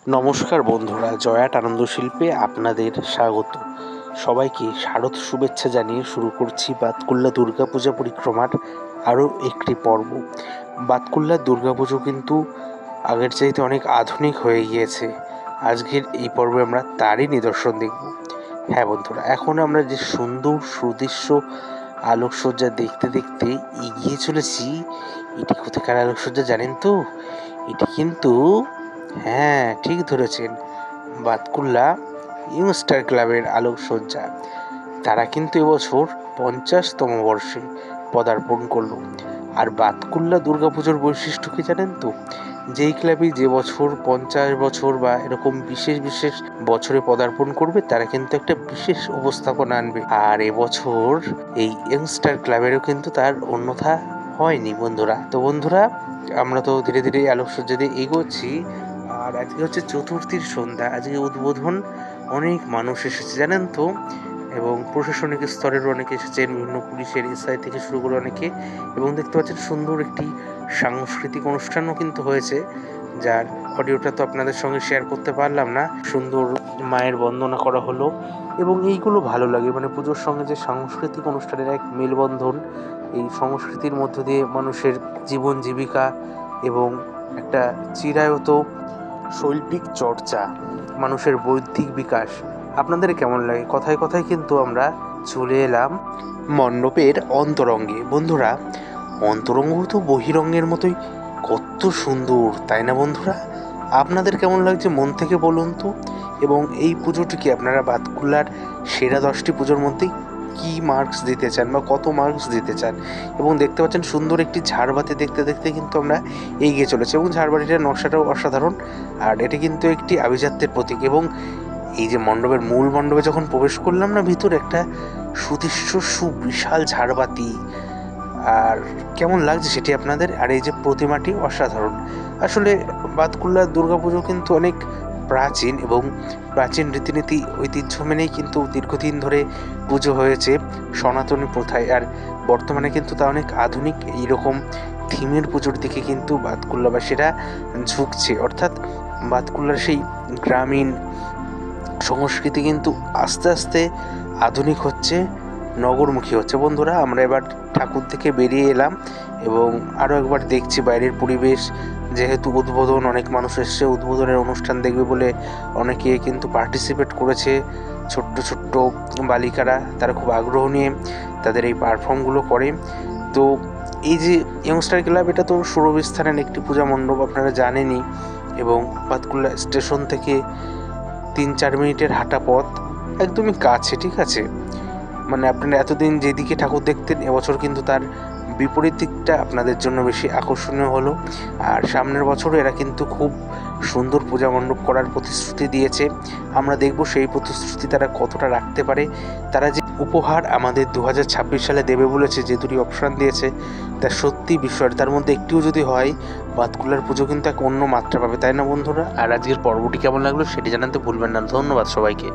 নমস্কার বন্ধুরা, জয়াট আনন্দ শিল্পে আপনাদের স্বাগত। সবাইকে শারদ শুভেচ্ছা জানিয়ে শুরু করছি বাতকুল্লা দুর্গাপূজা পরিক্রমার আরও একটি পর্ব। বাতকুল্লার দুর্গাপুজো কিন্তু আগের চাইতে অনেক আধুনিক হয়ে গিয়েছে। আজকের এই পর্বে আমরা তারই নিদর্শন দেখব। হ্যাঁ বন্ধুরা, এখন আমরা যে সুন্দর সুদৃশ্য আলোকসজ্জা দেখতে দেখতে এগিয়ে চলেছি। এটি কোথাকার আলোকসজ্জা জানেন তো? এটি কিন্তু হ্যাঁ, ঠিক ধরেছেন, বাতকুল্লা ইয়ংস্টার ক্লাবের আলোকসজ্জা। তারা কিন্তু এবছর 50তম বর্ষে পদার্পণ করলো। আর বাতকুল্লা দুর্গাপুজোর বৈশিষ্ট্য কি জানেন তো? যেই ক্লাবে যে বছর 50 বছর বা এরকম বিশেষ বিশেষ বছরে পদার্পণ করবে, তারা কিন্তু একটা বিশেষ উপস্থাপনা আনবে। আর এবছর এই ইয়ংস্টার ক্লাবেরও কিন্তু তার অন্যথা হয়নি বন্ধুরা। তো বন্ধুরা, আমরা তো ধীরে ধীরে আলোকসজ্জা দিয়ে এগোচ্ছি। আর আজকে হচ্ছে চতুর্থীর সন্ধ্যা। আজকে উদ্বোধন, অনেক মানুষ এসেছে জানেন তো, এবং প্রশাসনিক স্তরের অনেকে এসেছেন, বিভিন্ন পুলিশের এসআই থেকে শুরু করে অনেকে। এবং দেখতে পাচ্ছেন সুন্দর একটি সাংস্কৃতিক অনুষ্ঠানও কিন্তু হয়েছে, যার অডিওটা তো আপনাদের সঙ্গে শেয়ার করতে পারলাম না। সুন্দর মায়ের বন্দনা করা হলো, এবং এইগুলো ভালো লাগে, মানে পুজোর সঙ্গে যে সাংস্কৃতিক অনুষ্ঠানের এক মেলবন্ধন, এই সংস্কৃতির মধ্য দিয়ে মানুষের জীবন জীবিকা এবং একটা চিরায়ত শৈল্পিক চর্চা, মানুষের বৌদ্ধিক বিকাশ। আপনাদের কেমন লাগে? কথায় কথায় কিন্তু আমরা চলে এলাম মণ্ডপের অন্তরঙ্গে। বন্ধুরা, অন্তরঙ্গ তো বহিরঙ্গের মতোই কত সুন্দর, তাই না বন্ধুরা? আপনাদের কেমন লাগছে মন থেকে বলুন তো। এবং এই পুজোটিকে আপনারা বাতকুল্লার সেরা 10টি পুজোর মধ্যে কি মার্কস দিতে চান বা কত মার্কস দিতে চান? এবং দেখতে পাচ্ছেন সুন্দর একটি ঝাড়বাতি দেখতে দেখতে কিন্তু আমরা এগিয়ে চলেছি, এবং ঝাড়বাতিটার নকশাটাও অসাধারণ। আর এটি কিন্তু একটি আভিজাত্যের প্রতীক। এবং এই যে মণ্ডপের মূল মণ্ডপে যখন প্রবেশ করলাম না, ভিতরে একটা সুদৃশ্য সুবিশাল ঝাড়বাতি। আর কেমন লাগছে সেটি আপনাদের? আর এই যে প্রতিমাটি অসাধারণ। আসলে বাতকুল্লার দুর্গাপুজো কিন্তু অনেক প্রাচীন, এবং প্রাচীন রীতিনীতি ঐতিহ্য মেনেই কিন্তু দীর্ঘদিন ধরে পুজো হয়েছে সনাতনী প্রথায়। আর বর্তমানে কিন্তু তা অনেক আধুনিক এইরকম থিমের পুজোর দিকে কিন্তু বাতকুল্লাবাসীরা ঝুঁকছে। অর্থাৎ বাতকুল্লার সেই গ্রামীণ সংস্কৃতি কিন্তু আস্তে আস্তে আধুনিক হচ্ছে, নগরমুখী হচ্ছে। বন্ধুরা, আমরা এবার ঠাকুর থেকে বেরিয়ে এলাম এবং আরও একবার দেখছি বাইরের পরিবেশ। যেহেতু উদ্বোধন, অনেক মানুষ এসছে উদ্বোধনের অনুষ্ঠান দেখবে বলে, অনেকে কিন্তু পার্টিসিপেট করেছে। ছোট্ট ছোট্ট বালিকারা, তারা খুব আগ্রহ নিয়ে তাদের এই পারফর্মগুলো করে। তো এই যে ইয়ংস্টার ক্লাব, এটা তো সুরভিস্থানের একটি পূজা মণ্ডপ, আপনারা জানেনই। এবং বাতকুল্লা স্টেশন থেকে 3-4 মিনিটের হাঁটা পথ, একদমই কাছে, ঠিক আছে? মানে আপনারা এতদিন যেদিকে ঠাকুর দেখতেন, এবছর কিন্তু তার বিপরীত দিকটা আপনাদের জন্য বেশি আকর্ষণীয় হলো। আর সামনের বছরও এরা কিন্তু খুব সুন্দর পূজা মণ্ডপ করার প্রতিশ্রুতি দিয়েছে। আমরা দেখব সেই প্রতিশ্রুতি তারা কতটা রাখতে পারে। তারা যে উপহার আমাদের 2026 সালে দেবে বলেছে, যে দুটি অপশান দিয়েছে, তা সত্যি বিষয়। তার মধ্যে একটিও যদি হয়, বাতকুল্লার পুজো কিন্তু এক অন্য মাত্রা পাবে, তাই না বন্ধুরা? আর আজকের পর্বটি কেমন লাগলো সেটি জানাতে ভুলবেন না। ধন্যবাদ সবাইকে।